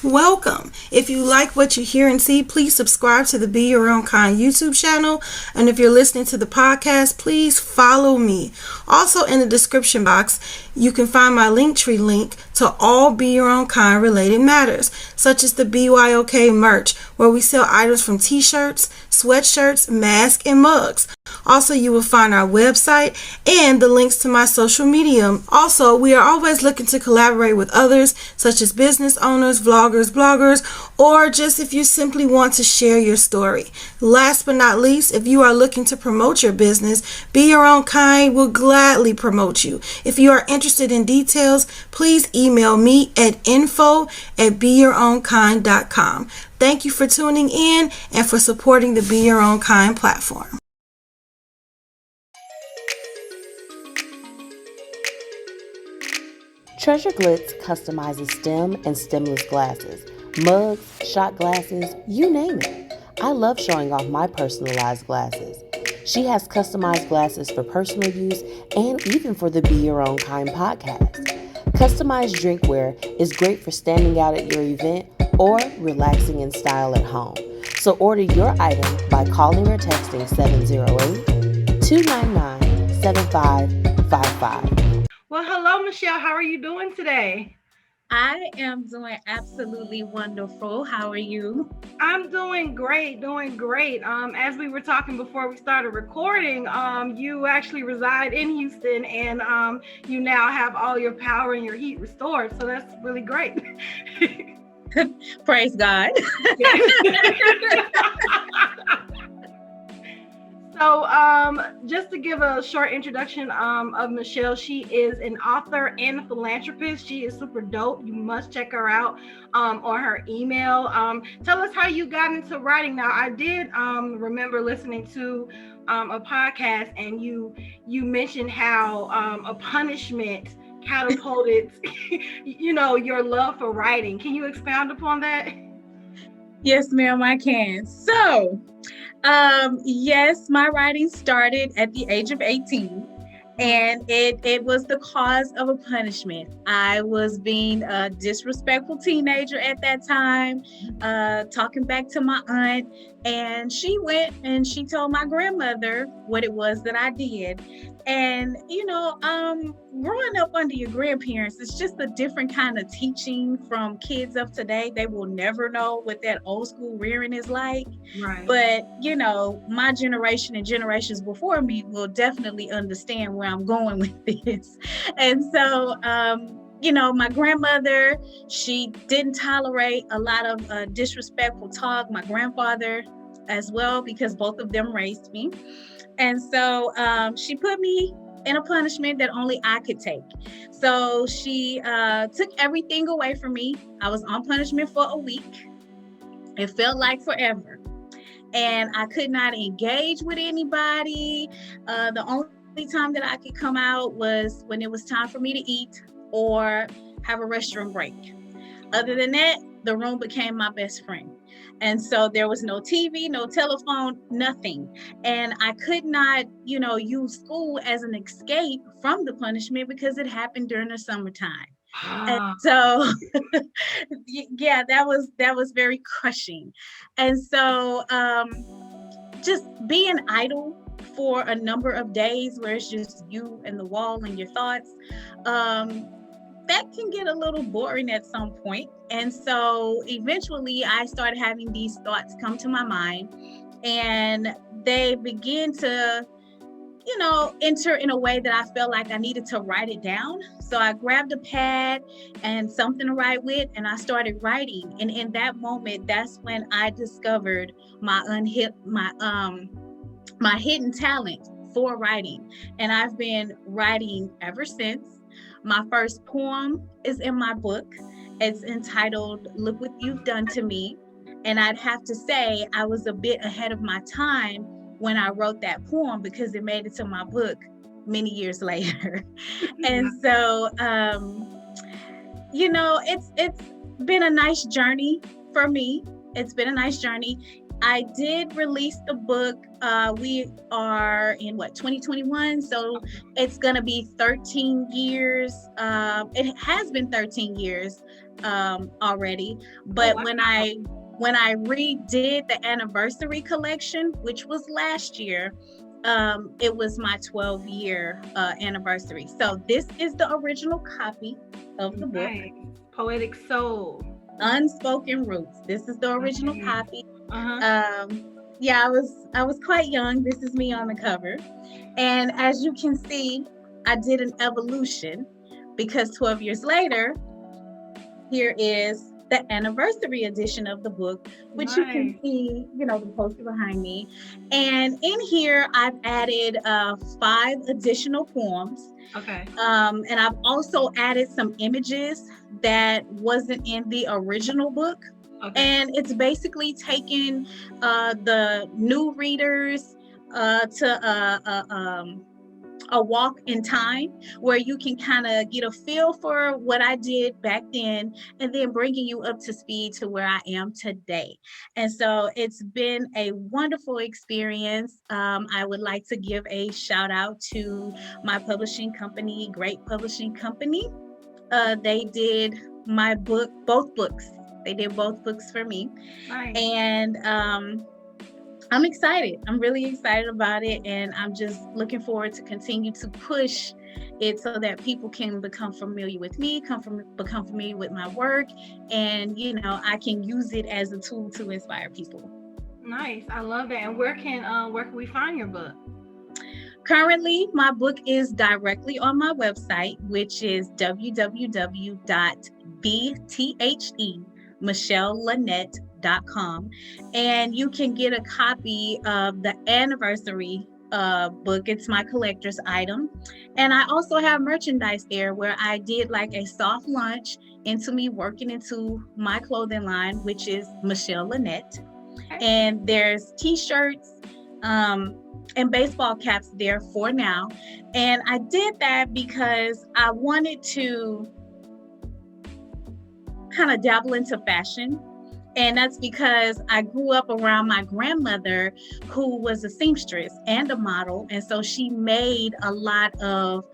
welcome. If you like what you hear and see, please subscribe to the Be Your Own Kind YouTube channel. And if you're listening to the podcast, please follow me. Also, in the description box, you can find my Linktree link to all Be Your Own Kind related matters, such as the BYOK merch, where we sell items from t-shirts, sweatshirts, masks, and mugs. Also, you will find our website and the links to my social media. Also, we are always looking to collaborate with others, such as business owners, vloggers, bloggers, or just if you simply want to share your story. Last but not least, if you are looking to promote your business, Be Your Own Kind will gladly promote you. If you are interested in details, please email me at info@beyourownkind.com. Thank you for tuning in and for supporting the Be Your Own Kind platform. Treasure Glitz customizes stem and stemless glasses, mugs, shot glasses, you name it. I love showing off my personalized glasses. She has customized glasses for personal use and even for the Be Your Own Kind podcast. Customized drinkware is great for standing out at your event or relaxing in style at home. So order your item by calling or texting 708-299-7555. Well, hello, Michelle. How are you doing today? I am doing absolutely wonderful. How are you? I'm doing great, as we were talking before we started recording, you actually reside in Houston, and you now have all your power and your heat restored. So that's really great. Praise God. So just to give a short introduction of Michelle, she is an author and a philanthropist. She is super dope. You must check her out on her email. Tell us how you got into writing. Now, I did remember listening to a podcast, and you mentioned how a punishment catapulted your love for writing. Can you expound upon that? Yes, ma'am, I can. So, yes, my writing started at the age of 18, and it was the cause of a punishment. I was being a disrespectful teenager at that time, talking back to my aunt, and she went and she told my grandmother what it was that I did. And, growing up under your grandparents, it's just a different kind of teaching from kids of today. They will never know what that old school rearing is like. Right. But, my generation and generations before me will definitely understand where I'm going with this. And so, my grandmother, she didn't tolerate a lot of disrespectful talk. My grandfather as well, because both of them raised me. And so she put me in a punishment that only I could take. So she took everything away from me. I was on punishment for a week. It felt like forever. And I could not engage with anybody. The only time that I could come out was when it was time for me to eat or have a restroom break. Other than that, the room became my best friend. And so there was no TV, no telephone, nothing. And I could not, use school as an escape from the punishment because it happened during the summertime. And so, yeah, that was very crushing. And so just being idle for a number of days where it's just you and the wall and your thoughts, that can get a little boring at some point. And so eventually I started having these thoughts come to my mind, and they begin to, enter in a way that I felt like I needed to write it down. So I grabbed a pad and something to write with, and I started writing. And in that moment, that's when I discovered my hidden talent for writing. And I've been writing ever since. My first poem is in my book. It's entitled "Look What You've Done to Me." And I'd have to say I was a bit ahead of my time when I wrote that poem, because it made it to my book many years later. And so, it's been a nice journey for me. It's been a nice journey. I did release the book. We are in 2021. So it's going to be 13 years. It has been 13 years already, but wow. when I redid the anniversary collection, which was last year, it was my 12-year anniversary. So this is the original copy of the book, Nice. Poetic Soul. Unspoken Roots. This is the original Nice. copy. Uh-huh. Yeah, I was quite young. This is me on the cover. And as you can see, I did an evolution because 12 years later, here is the anniversary edition of the book, which you can Nice. see, you know, the poster behind me. And in here, I've added 5 additional poems. Okay. And I've also added some images that wasn't in the original book. Okay. And it's basically taking the new readers to a walk in time where you can kind of get a feel for what I did back then and then bringing you up to speed to where I am today. And so it's been a wonderful experience. I would like to give a shout out to my publishing company, Great Publishing Company. They did my book, both books. They did both books for me. Nice. And I'm excited. I'm really excited about it. And I'm just looking forward to continue to push it so that people can become familiar with me, become familiar with my work. And, you know, I can use it as a tool to inspire people. Nice. I love that. And where can we find your book? Currently, my book is directly on my website, which is www.bthelynette.com, and you can get a copy of the anniversary book. It's my collector's item, and I also have merchandise there where I did like a soft launch into me working into my clothing line, which is Michelle Lynette, and there's t-shirts and baseball caps there for now. And I did that because I wanted to kind of dabble into fashion. And that's because I grew up around my grandmother, who was a seamstress and a model. And so she made a lot of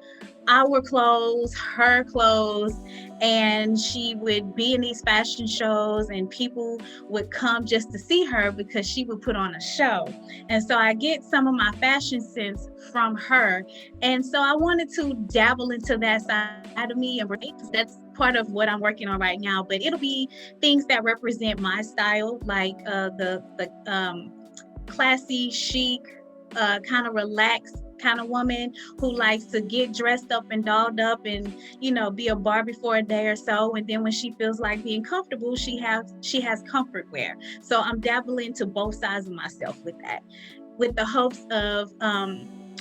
our clothes, her clothes, and she would be in these fashion shows and people would come just to see her because she would put on a show. And so I get some of my fashion sense from her. And so I wanted to dabble into that side of me, and that's part of what I'm working on right now. But it'll be things that represent my style, like the classy, chic, kind of relaxed kind of woman who likes to get dressed up and dolled up and, you know, be a Barbie for a day or so. And then when she feels like being comfortable, she has comfort wear. So I'm dabbling to both sides of myself with that, with the hopes of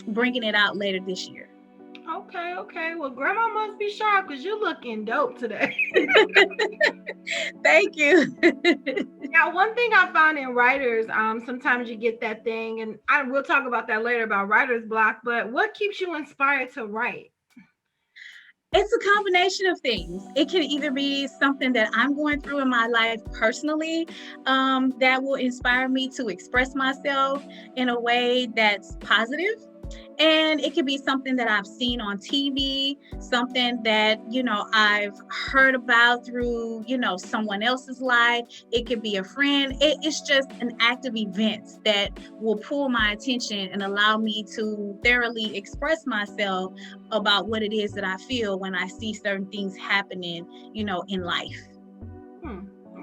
bringing it out later this year. Okay. Well, Grandma must be sharp because you're looking dope today. Thank you. Now, one thing I find in writers, sometimes you get that thing, and I will talk about that later about writer's block, but what keeps you inspired to write? It's a combination of things. It can either be something that I'm going through in my life personally that will inspire me to express myself in a way that's positive. And it could be something that I've seen on TV, something that, you know, I've heard about through, you know, someone else's life. It could be a friend. It's just an active event that will pull my attention and allow me to thoroughly express myself about what it is that I feel when I see certain things happening, you know, in life.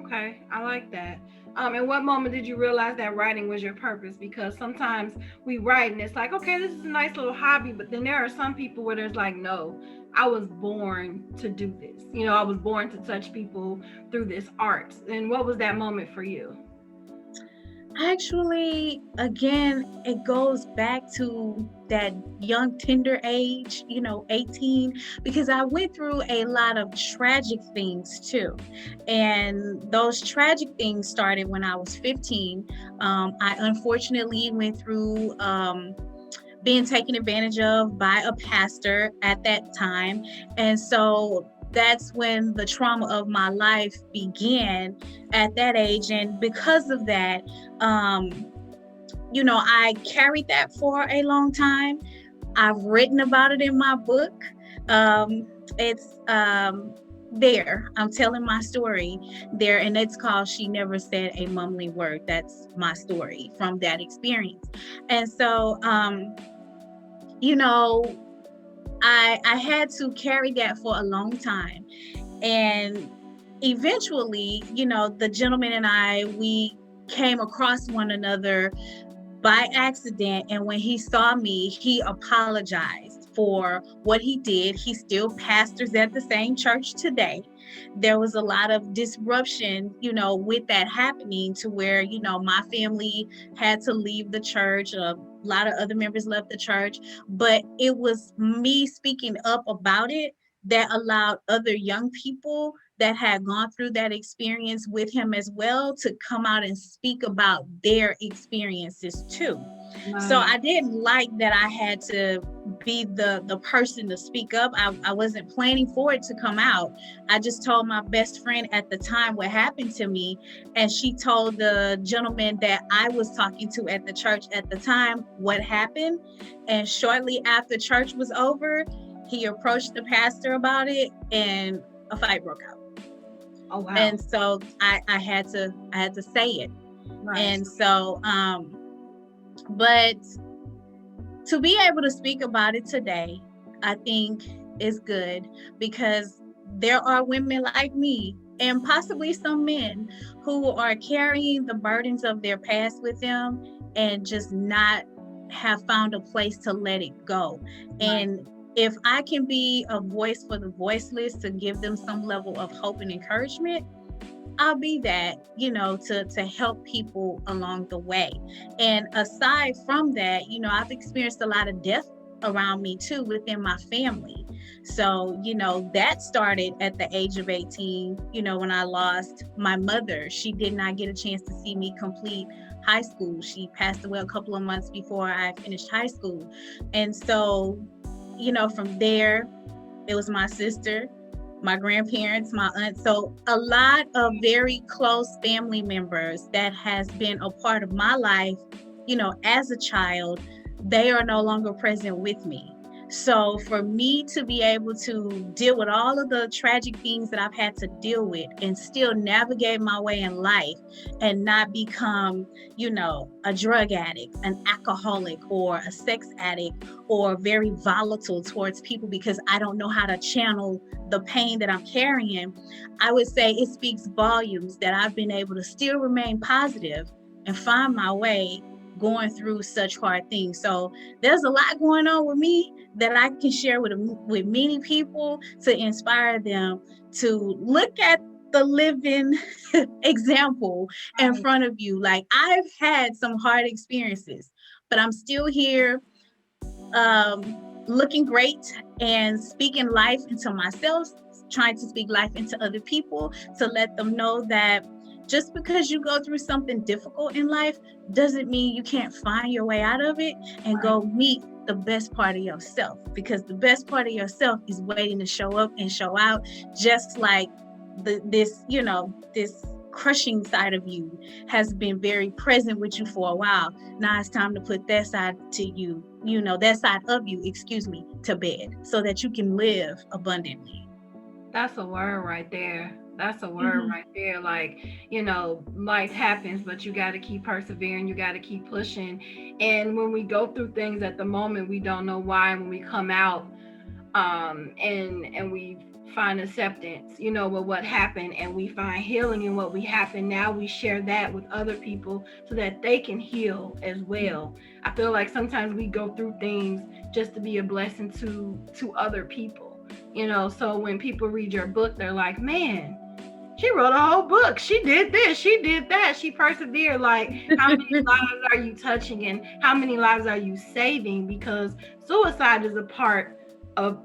Okay, I like that. In what moment did you realize that writing was your purpose? Because sometimes we write and it's like, okay, this is a nice little hobby, but then there are some people where there's like, no, I was born to do this. You know, I was born to touch people through this art. And what was that moment for you? Actually, again, it goes back to that young, tender age, you know, 18, because I went through a lot of tragic things too. And those tragic things started when I was 15. I unfortunately went through being taken advantage of by a pastor at that time. And so that's when the trauma of my life began at that age. And because of that, you know, I carried that for a long time. I've written about it in my book. It's there. I'm telling my story there, and it's called She Never Said a Mumbling Word. That's my story from that experience. And so, you know, I had to carry that for a long time. And eventually, you know, the gentleman and I, we came across one another by accident. And when he saw me, he apologized for what he did. He still pastors at the same church today. There was a lot of disruption, you know, with that happening, to where, you know, my family had to leave the church. A lot of other members left the church, but it was me speaking up about it that allowed other young people that had gone through that experience with him as well to come out and speak about their experiences too. Right. So I didn't like that I had to be the person to speak up. I wasn't planning for it to come out. I just told my best friend at the time what happened to me, and she told the gentleman that I was talking to at the church at the time what happened. And shortly after church was over, he approached the pastor about it, and a fight broke out. Oh wow. And so I had to say it. Right. And so but to be able to speak about it today, I think is good, because there are women like me, and possibly some men, who are carrying the burdens of their past with them and just not have found a place to let it go. Right. And if I can be a voice for the voiceless to give them some level of hope and encouragement, I'll be that, you know, to help people along the way. And aside from that, you know, I've experienced a lot of death around me too within my family. So, you know, that started at the age of 18, you know, when I lost my mother. She did not get a chance to see me complete high school. She passed away a couple of months before I finished high school. And so, you know, from there, it was my sister, my grandparents, my aunt. So a lot of very close family members that has been a part of my life, you know, as a child, they are no longer present with me. So for me to be able to deal with all of the tragic things that I've had to deal with and still navigate my way in life and not become, you know, a drug addict, an alcoholic, or a sex addict, or very volatile towards people because I don't know how to channel the pain that I'm carrying, I would say it speaks volumes that I've been able to still remain positive and find my way going through such hard things. So there's a lot going on with me that I can share with many people to inspire them to look at the living example in front of you. Like, I've had some hard experiences, but I'm still here, looking great and speaking life into myself, trying to speak life into other people, to let them know that just because you go through something difficult in life doesn't mean you can't find your way out of it and go meet the best part of yourself, because the best part of yourself is waiting to show up and show out, just like this crushing side of you has been very present with you for a while. Now it's time to put that side to you, that side of you, to bed, so that you can live abundantly. That's a word right there. That's a word right there. Like, life happens, but you got to keep persevering. You got to keep pushing. And when we go through things at the moment, we don't know why. And when we come out, and we find acceptance, with what happened, and we find healing in what we happened. Now we share that with other people so that they can heal as well. I feel like sometimes we go through things just to be a blessing to other people. So when people read your book, they're like, man, she wrote a whole book. She did this, she did that, she persevered. Like, how many lives are you touching, and how many lives are you saving? Because suicide is a part of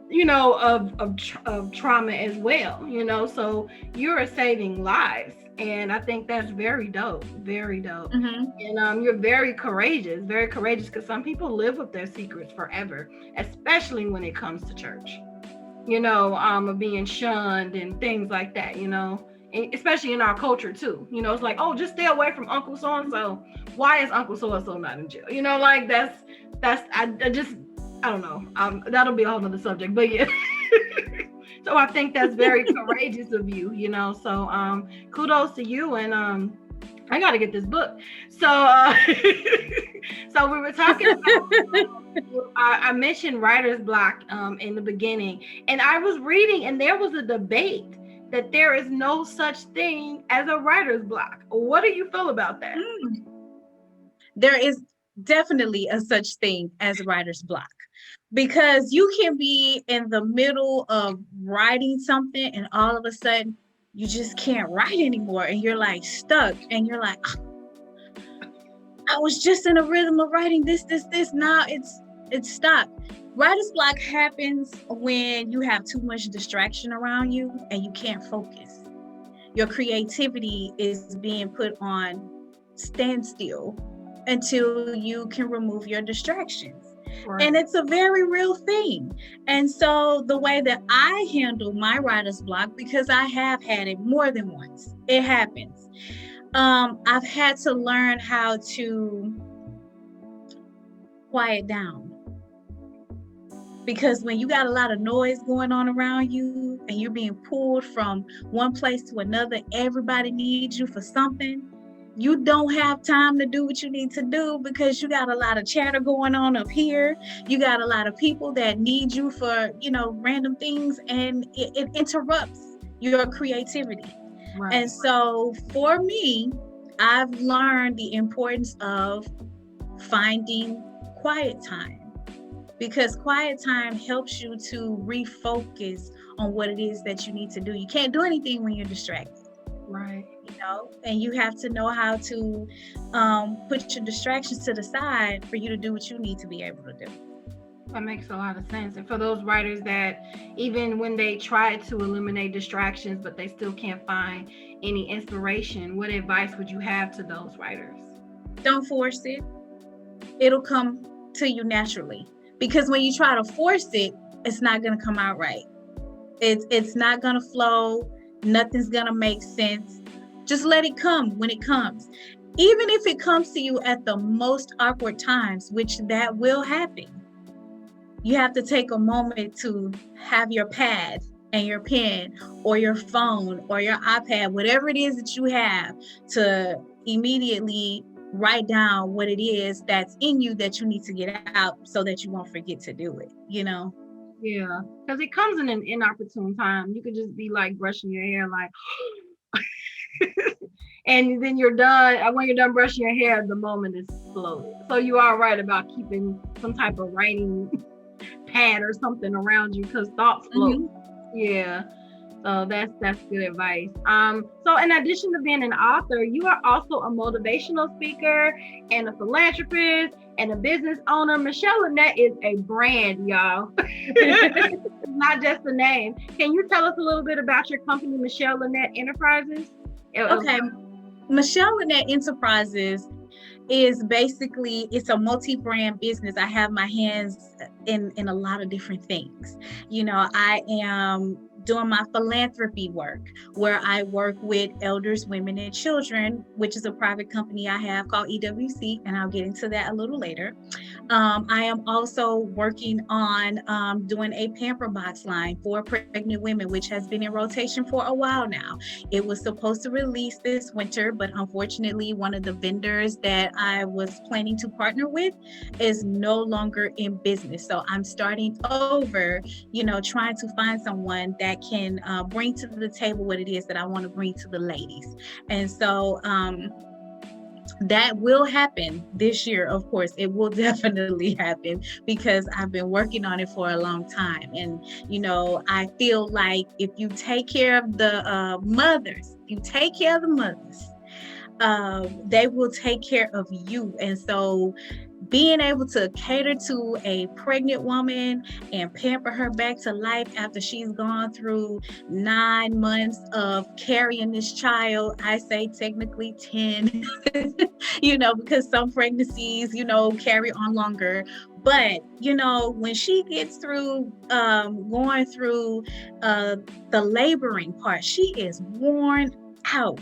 trauma as well, so you're saving lives. And I think that's very dope, very dope. And you're very courageous, because some people live with their secrets forever, especially when it comes to church. Of being shunned and things like that, especially in our culture too. It's like, oh, just stay away from Uncle so-and-so. Why is Uncle so-and-so not in jail? Like I don't know. That'll be a whole nother subject, but yeah. So I think that's very courageous of you, So kudos to you, and I got to get this book. So so we were talking about I mentioned writer's block in the beginning, and I was reading, and there was a debate that there is no such thing as a writer's block. What do you feel about that? There is definitely a such thing as writer's block, because you can be in the middle of writing something and all of a sudden you just can't write anymore, and you're like stuck, and you're like, I was just in a rhythm of writing this. Now it's stopped. Writer's block happens when you have too much distraction around you and you can't focus. Your creativity is being put on standstill until you can remove your distractions. Right. And it's a very real thing. And so the way that I handle my writer's block, because I have had it more than once, it happens. I've had to learn how to quiet down. Because when you got a lot of noise going on around you and you're being pulled from one place to another, everybody needs you for something. You don't have time to do what you need to do because you got a lot of chatter going on up here. You got a lot of people that need you for, random things, and it interrupts your creativity. Right. And so for me, I've learned the importance of finding quiet time, because quiet time helps you to refocus on what it is that you need to do. You can't do anything when you're distracted. Right. And you have to know how to put your distractions to the side for you to do what you need to be able to do. That makes a lot of sense. And for those writers that even when they try to eliminate distractions, but they still can't find any inspiration, what advice would you have to those writers? Don't force it. It'll come to you naturally. Because when you try to force it, it's not going to come out right. It's not going to flow. Nothing's going to make sense. Just let it come when it comes. Even if it comes to you at the most awkward times, which that will happen, you have to take a moment to have your pad and your pen or your phone or your iPad, whatever it is that you have, to immediately write down what it is that's in you that you need to get out so that you won't forget to do it, Yeah, because it comes in an inopportune time. You could just be like brushing your hair, like, and then you're done. And when you're done brushing your hair, the moment is exploded. So you are right about keeping some type of writing pad or something around you, because thoughts float. Mm-hmm. Yeah. So that's good advice. So in addition to being an author, you are also a motivational speaker and a philanthropist and a business owner. Michelle Lynette is a brand, y'all. It's not just a name. Can you tell us a little bit about your company, Michelle Lynette Enterprises? Okay. Michelle Lynette Enterprises is basically, it's a multi-brand business. I have my hands in a lot of different things. I am doing my philanthropy work, where I work with elders, women, and children, which is a private company I have called EWC, and I'll get into that a little later. I am also working on doing a pamper box line for pregnant women, which has been in rotation for a while now. It was supposed to release this winter, but unfortunately, one of the vendors that I was planning to partner with is no longer in business. So I'm starting over, trying to find someone that can bring to the table what it is that I want to bring to the ladies. And so that will happen this year. Of course, it will definitely happen, because I've been working on it for a long time. And, I feel like if you take care of the mothers, they will take care of you. And so being able to cater to a pregnant woman and pamper her back to life after she's gone through 9 months of carrying this child, I say technically 10, because some pregnancies, carry on longer. But, when she gets through going through the laboring part, she is worn out.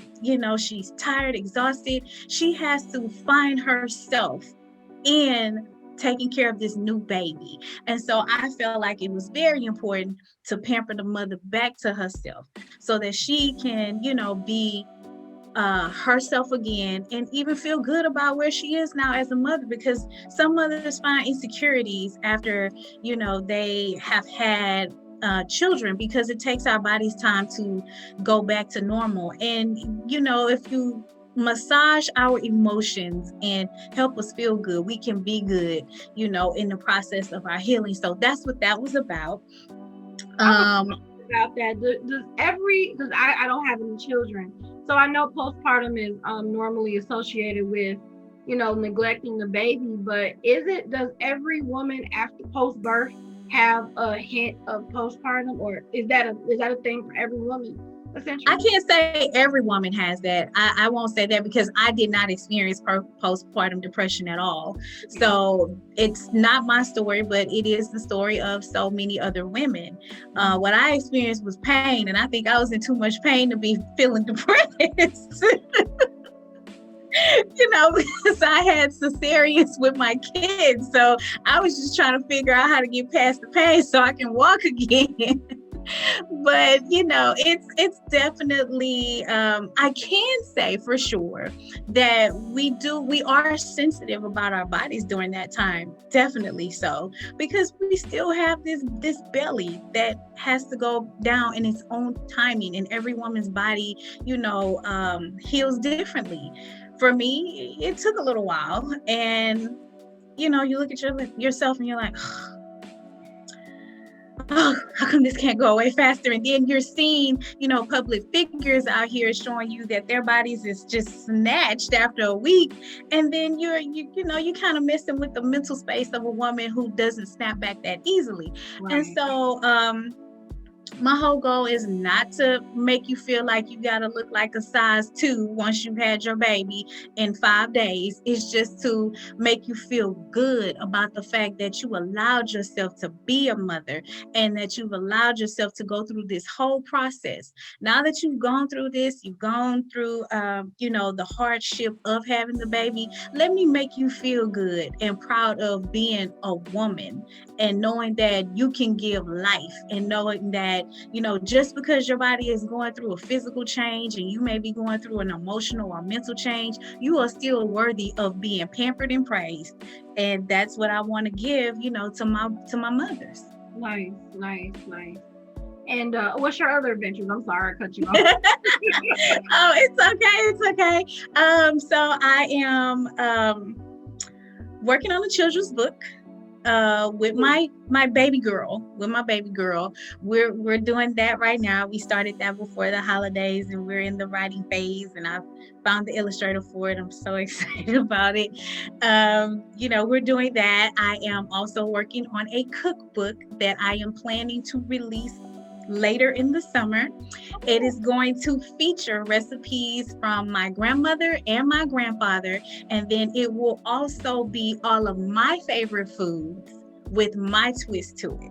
She's tired, exhausted. She has to find herself in taking care of this new baby. And so I felt like it was very important to pamper the mother back to herself so that she can, be herself again and even feel good about where she is now as a mother, because some mothers find insecurities after they have had children, because it takes our bodies time to go back to normal. And if you massage our emotions and help us feel good, we can be good in the process of our healing. So that's what that was about. About that, because I don't have any children, so I know postpartum is normally associated with neglecting the baby, but does every woman after post birth have a hint of postpartum, or is that a thing for every woman? Essentially, I can't say every woman has that. I won't say that, because I did not experience postpartum depression at all. So it's not my story, but it is the story of so many other women. What I experienced was pain, and I think I was in too much pain to be feeling depressed. Because I had cesareans with my kids. So I was just trying to figure out how to get past the pain so I can walk again. But it's definitely I can say for sure that we are sensitive about our bodies during that time, definitely so, because we still have this belly that has to go down in its own timing, and every woman's body heals differently. For me, it took a little while, and you look at yourself and you're like, oh, how come this can't go away faster? And then you're seeing, public figures out here showing you that their bodies is just snatched after a week. And then you're kind of messing with the mental space of a woman who doesn't snap back that easily. Right. And so, my whole goal is not to make you feel like you got to look like a size 2 once you've had your baby in 5 days. It's just to make you feel good about the fact that you allowed yourself to be a mother, and that you've allowed yourself to go through this whole process. Now that you've gone through this, you've gone through, the hardship of having the baby, let me make you feel good and proud of being a woman, and knowing that you can give life, and knowing that just because your body is going through a physical change and you may be going through an emotional or mental change, you are still worthy of being pampered and praised. And that's what I want to give, to my mothers. Nice. And what's your other adventures? I'm sorry I cut you off. Oh, it's okay. So I am working on a children's book. With my baby girl, we're doing that right now. We started that before the holidays, and we're in the writing phase, and I've found the illustrator for it. I'm so excited about it. We're doing that. I am also working on a cookbook that I am planning to release later in the summer. It is going to feature recipes from my grandmother and my grandfather, and then it will also be all of my favorite foods with my twist to it.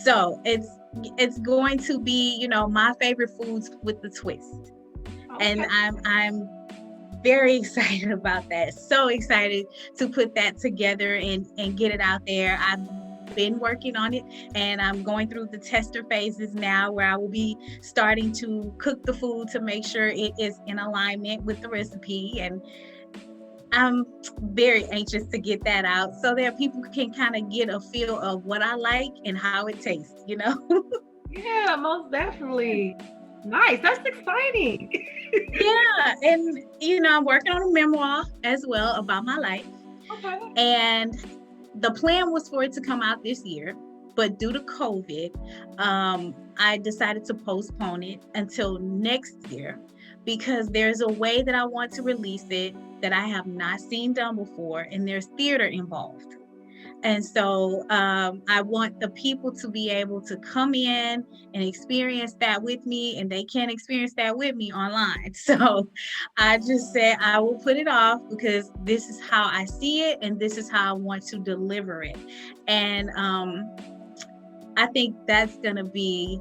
So it's going to be, my favorite foods with the twist. Okay. And I'm very excited about that. So excited to put that together and get it out there. I've been working on it, and I'm going through the tester phases now, where I will be starting to cook the food to make sure it is in alignment with the recipe. And I'm very anxious to get that out so that people can kind of get a feel of what I like and how it tastes, Yeah, most definitely. Nice. That's exciting. Yeah. And, I'm working on a memoir as well about my life. Okay. And the plan was for it to come out this year, but due to COVID, I decided to postpone it until next year, because there's a way that I want to release it that I have not seen done before, and there's theater involved. And so I want the people to be able to come in and experience that with me, and they can't experience that with me online. So I just said I will put it off, because this is how I see it, and this is how I want to deliver it. And I think that's going to be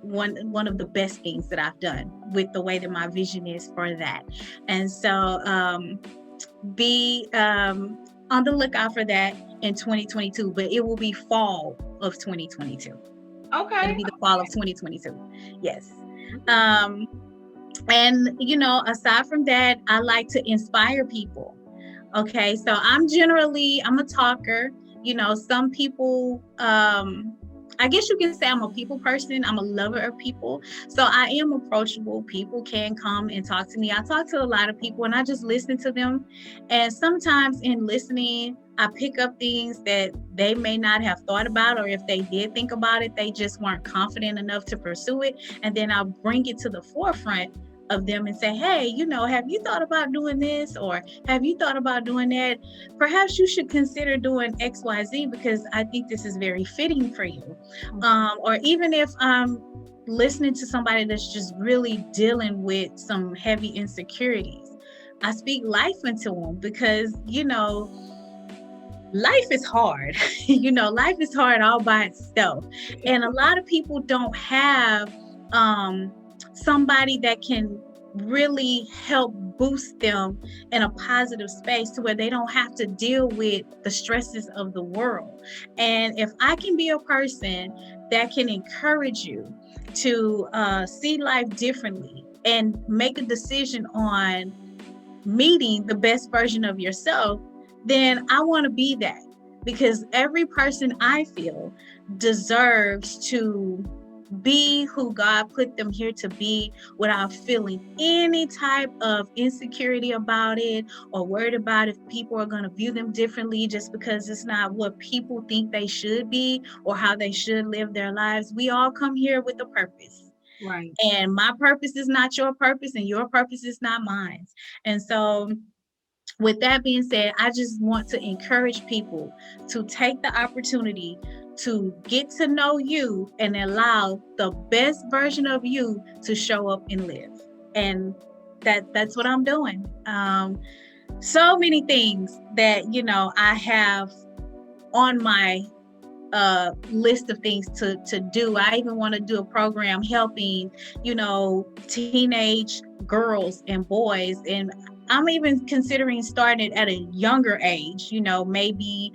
one of the best things that I've done with the way that my vision is for that. And so on the lookout for that in 2022, but it will be fall of 2022. Okay. It'll be the fall of 2022. Yes. And aside from that, I like to inspire people. Okay, so I'm a talker. Some people, I guess you can say I'm a people person. I'm a lover of people. So I am approachable. People can come and talk to me. I talk to a lot of people and I just listen to them. And sometimes in listening, I pick up things that they may not have thought about, or if they did think about it, they just weren't confident enough to pursue it. And then I'll bring it to the forefront of them and say, hey, have you thought about doing this, or have you thought about doing that? Perhaps you should consider doing XYZ because I think this is very fitting for you. Or even if I'm listening to somebody that's just really dealing with some heavy insecurities, I speak life into them because, life is hard. Life is hard all by itself. And a lot of people don't have somebody that can really help boost them in a positive space to where they don't have to deal with the stresses of the world. And if I can be a person that can encourage you to see life differently and make a decision on meeting the best version of yourself, then I want to be that, because every person I feel deserves to be who God put them here to be without feeling any type of insecurity about it or worried about if people are going to view them differently just because it's not what people think they should be or how they should live their lives. We all come here with a purpose. Right. And my purpose is not your purpose and your purpose is not mine. And so with that being said, I just want to encourage people to take the opportunity to get to know you and allow the best version of you to show up and live. And that's what I'm doing. So many things that, I have on my list of things to do. I even want to do a program helping, teenage girls and boys, and I'm even considering starting it at a younger age, maybe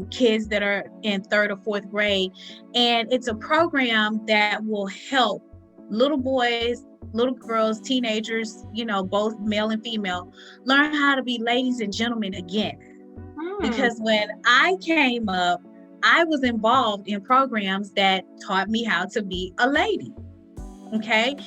kids that are in 3rd or 4th grade. And it's a program that will help little boys, little girls, teenagers, both male and female, learn how to be ladies and gentlemen again. Because when I came up, I was involved in programs that taught me how to be a lady. Okay.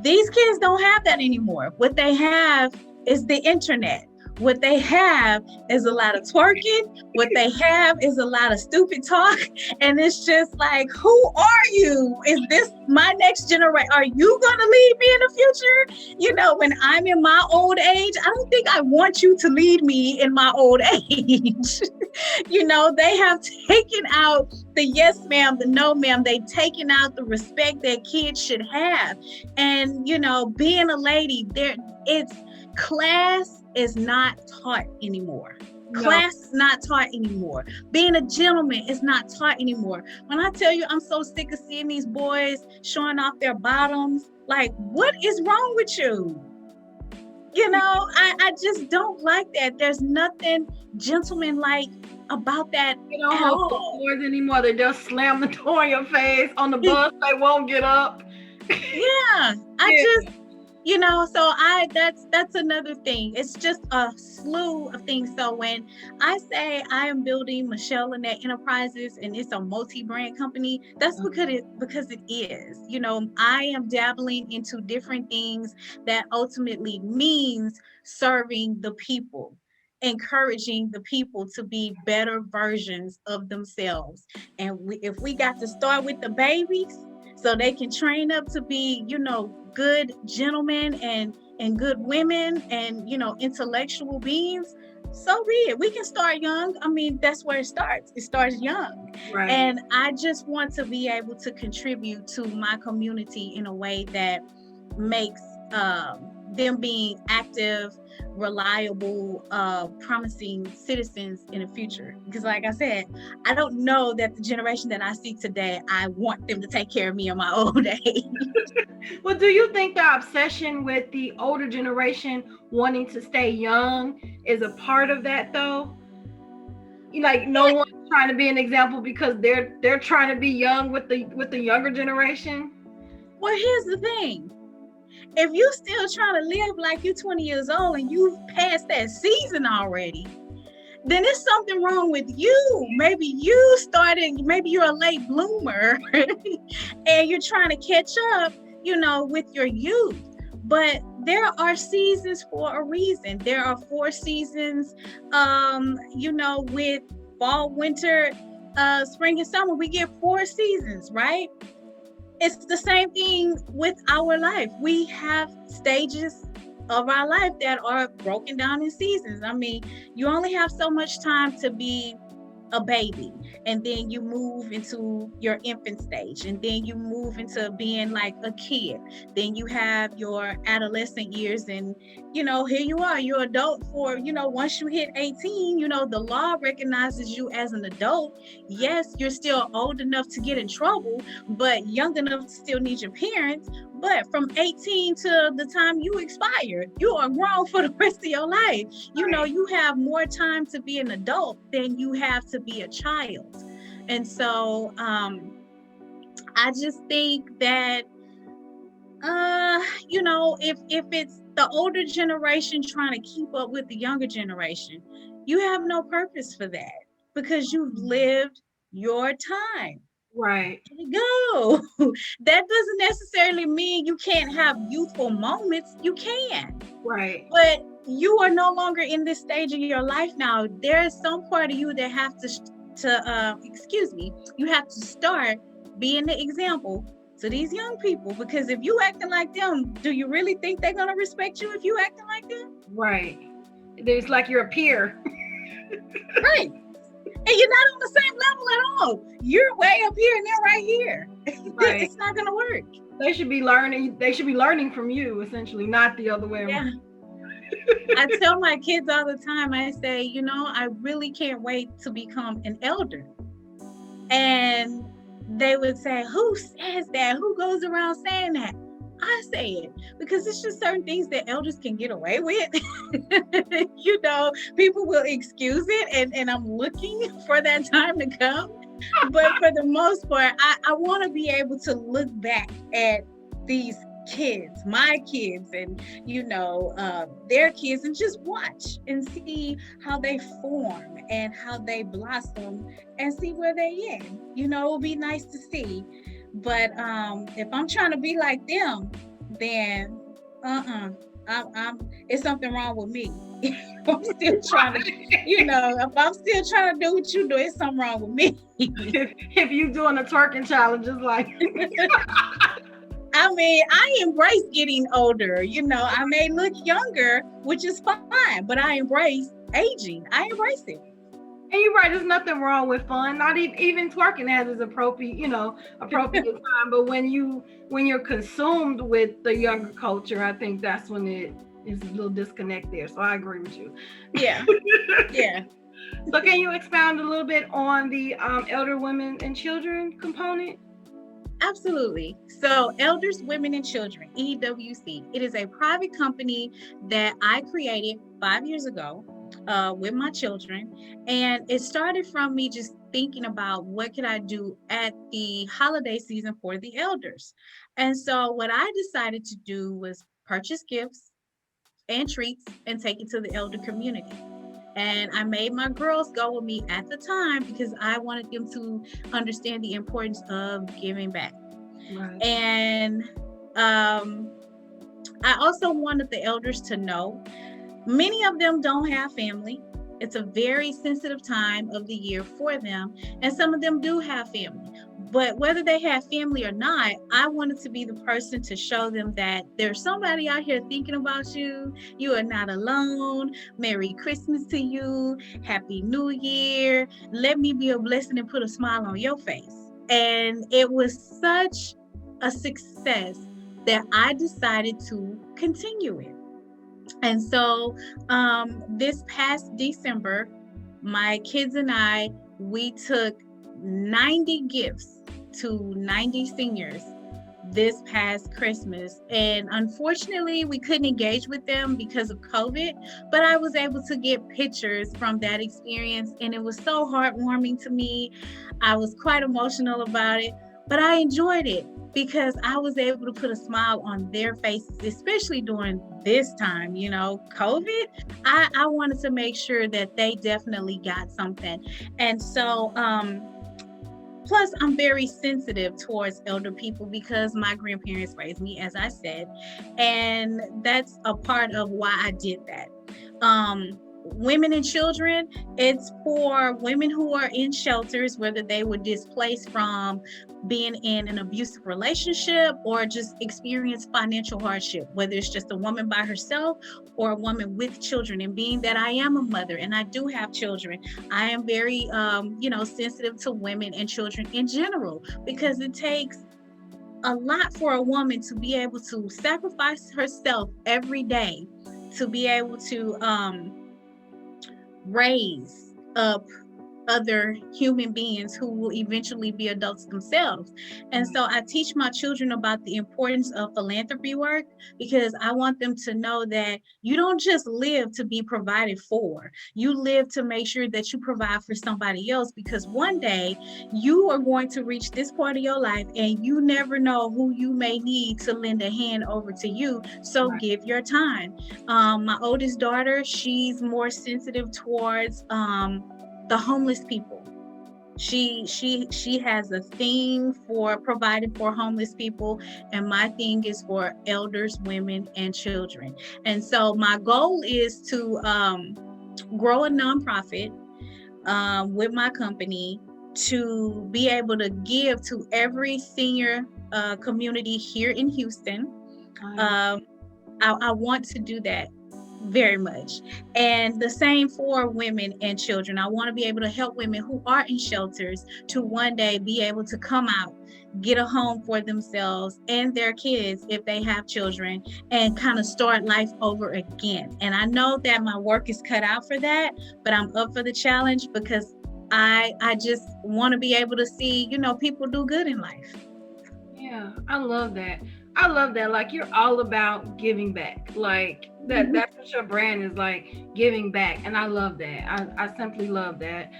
These kids don't have that anymore. What they have is the internet. What they have is a lot of twerking. What they have is a lot of stupid talk. And it's just like, who are you? Is this my next generation? Are you going to lead me in the future? When I'm in my old age, I don't think I want you to lead me in my old age. They have taken out the yes ma'am, the no ma'am. They've taken out the respect that kids should have. And, being a lady, class is not taught anymore. No. Class is not taught anymore. Being a gentleman is not taught anymore. When I tell you I'm so sick of seeing these boys showing off their bottoms, like, what is wrong with you? I just don't like that. There's nothing gentleman-like about that. You don't hold the doors anymore. They just slam the door in your face. On the bus, they won't get up. Yeah, so that's another thing. It's just a slew of things. So when I say I am building Michelle Lynette Enterprises and it's a multi-brand company, that's because it is. I am dabbling into different things that ultimately means serving the people, encouraging the people to be better versions of themselves. And if we got to start with the babies so they can train up to be, good gentlemen and good women and, intellectual beings, so be it. We can start young. I mean, that's where it starts. It starts young. Right. And I just want to be able to contribute to my community in a way that makes them being active, reliable, promising citizens in the future. Because like I said, I don't know that the generation that I see today, I want them to take care of me in my old age. Well, do you think the obsession with the older generation wanting to stay young is a part of that though? like no one's trying to be an example because they're trying to be young with the younger generation. Well, here's the thing. If you still trying to live like you're 20 years old and you've passed that season already, then there's something wrong with you. Maybe you're a late bloomer and you're trying to catch up, with your youth. But there are seasons for a reason. There are 4 seasons, with fall, winter, spring, and summer. We get 4 seasons, right? It's the same thing with our life. We have stages of our life that are broken down in seasons. I mean, you only have so much time to be a baby, and then you move into your infant stage, and then you move into being like a kid. Then you have your adolescent years, and here you are, you're adult for, once you hit 18, the law recognizes you as an adult. Yes, you're still old enough to get in trouble, but young enough to still need your parents. But from 18 to the time you expire, you are grown for the rest of your life. You have more time to be an adult than you have to be a child. And so I just think that, if it's the older generation trying to keep up with the younger generation, you have no purpose for that because you've lived your time. Right. Go. That doesn't necessarily mean you can't have youthful moments. You can. Right. But you are no longer in this stage of your life now. There is some part of you that have you have to start being the example to these young people, because if you acting like them, do you really think they're gonna respect you if you acting like them? Right. It's like you're a peer. Right. And you're not on the same level at all. You're way up here and they're right here. Right. It's not gonna work. They should be learning from you, essentially, not the other way around. I tell my kids all the time, I say, I really can't wait to become an elder. And they would say, who says that? Who goes around saying that? I say it because it's just certain things that elders can get away with. People will excuse it, and I'm looking for that time to come. But for the most part, I want to be able to look back at these kids, my kids, and their kids, and just watch and see how they form and how they blossom and see where they end. It will be nice to see. But if I'm trying to be like them, then it's something wrong with me. I'm still trying to, if I'm still trying to do what you do, it's something wrong with me. If you doing a twerking challenge, it's like I mean, I embrace getting older. I may look younger, which is fine, but I embrace aging. I embrace it. And you're right, there's nothing wrong with fun. Not even twerking has its appropriate time. But when you're consumed with the younger culture, I think that's when it is a little disconnect there. So I agree with you. Yeah. Yeah. So can you expound a little bit on the elder women and children component? Absolutely. So Elders, Women, and Children, EWC. It is a private company that I created 5 years ago with my children. And it started from me just thinking about what could I do at the holiday season for the elders. And so what I decided to do was purchase gifts and treats and take it to the elder community. And I made my girls go with me at the time because I wanted them to understand the importance of giving back. Right. And I also wanted the elders to know many of them don't have family. It's a very sensitive time of the year for them. And some of them do have family. But whether they have family or not, I wanted to be the person to show them that there's somebody out here thinking about you. You are not alone. Merry Christmas to you. Happy New Year. Let me be a blessing and put a smile on your face. And it was such a success that I decided to continue it. And so this past December, my kids and I, we took 90 gifts to 90 seniors this past Christmas. And unfortunately, we couldn't engage with them because of COVID, but I was able to get pictures from that experience, and it was so heartwarming to me. I was quite emotional about it, but I enjoyed it because I was able to put a smile on their faces, especially during this time, COVID. I wanted to make sure that they definitely got something. And so, plus, I'm very sensitive towards elder people because my grandparents raised me, as I said, and that's a part of why I did that. Women and children, it's for women who are in shelters, whether they were displaced from being in an abusive relationship or just experience financial hardship, whether it's just a woman by herself or a woman with children. And being that I am a mother and I do have children, I am very, sensitive to women and children in general, because it takes a lot for a woman to be able to sacrifice herself every day to be able to raise up other human beings who will eventually be adults themselves. And so I teach my children about the importance of philanthropy work, because I want them to know that you don't just live to be provided for. You live to make sure that you provide for somebody else, because one day you are going to reach this part of your life and you never know who you may need to lend a hand over to you. So give your time. My oldest daughter, she's more sensitive towards the homeless people. She has a thing for providing for homeless people, and my thing is for elders, women, and children. And so my goal is to grow a nonprofit with my company to be able to give to every senior community here in Houston. I want to do that very much. And the same for women and children. I want to be able to help women who are in shelters to one day be able to come out, get a home for themselves and their kids if they have children, and kind of start life over again. And I know that my work is cut out for that, but I'm up for the challenge because I just want to be able to see, people do good in life. Yeah, I love that. Like, you're all about giving back. Like that's what your brand is, like, giving back. And I love that. I simply love that.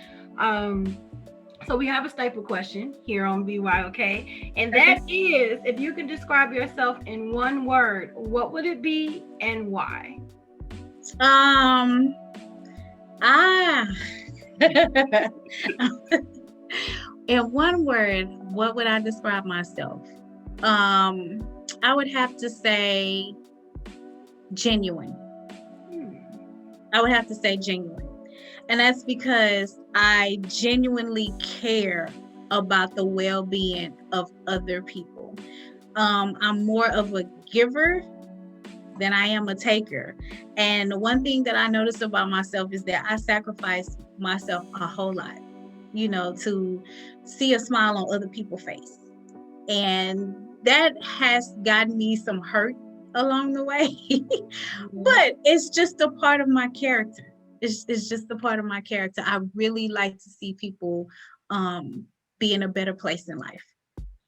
So we have a staple question here on BYOK, and that is, if you can describe yourself in one word, what would it be and why? In one word, what would I describe myself? I would have to say genuine. I would have to say genuine. And that's because I genuinely care about the well-being of other people. I'm more of a giver than I am a taker. And the one thing that I notice about myself is that I sacrifice myself a whole lot, to see a smile on other people's face. And that has gotten me some hurt along the way, but it's just a part of my character. It's just a part of my character. I really like to see people be in a better place in life.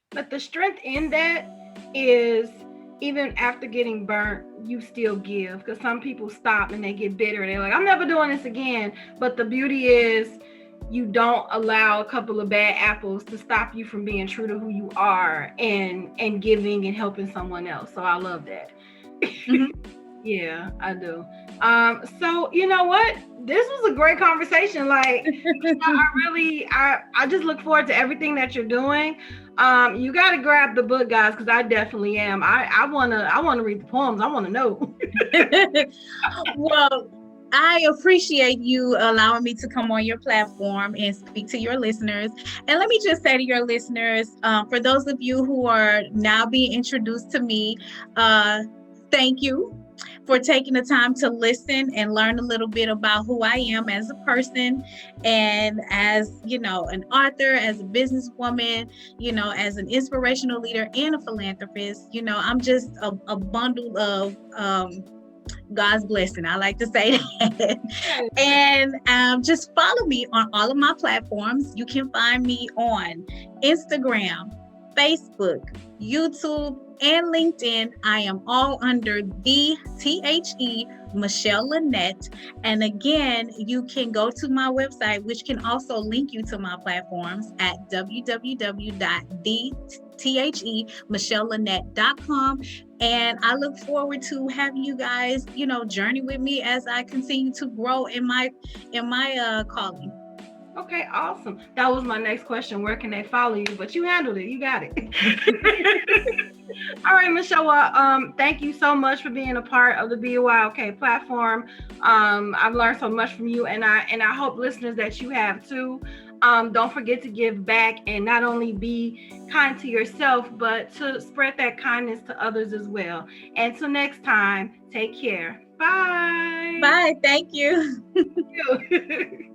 But the strength in that is, even after getting burnt, you still give. Because some people stop and they get bitter. They're like, I'm never doing this again. But the beauty is, you don't allow a couple of bad apples to stop you from being true to who you are and giving and helping someone else. So I love that. Yeah, I do. So you know what? This was a great conversation. Like, I just look forward to everything that you're doing. You got to grab the book, guys, because I definitely am. I wanna read the poems. I want to know. Well, I appreciate you allowing me to come on your platform and speak to your listeners. And let me just say to your listeners, for those of you who are now being introduced to me, thank you for taking the time to listen and learn a little bit about who I am as a person, and as, an author, as a businesswoman, as an inspirational leader and a philanthropist. I'm just a bundle of God's blessing. I like to say that. And just follow me on all of my platforms. You can find me on Instagram, Facebook, YouTube, and LinkedIn. I am all under the THE Michelle Lynette. And again, you can go to my website, which can also link you to my platforms at www.themichelleLynette.com. And I look forward to having you guys, journey with me as I continue to grow in my calling. Okay, awesome. That was my next question. Where can they follow you? But you handled it. You got it. All right, Michelle. Thank you so much for being a part of the BYOK platform. I've learned so much from you, and I hope listeners that you have too. Don't forget to give back and not only be kind to yourself, but to spread that kindness to others as well. Until next time, take care. Bye. Bye. Thank you. Thank you.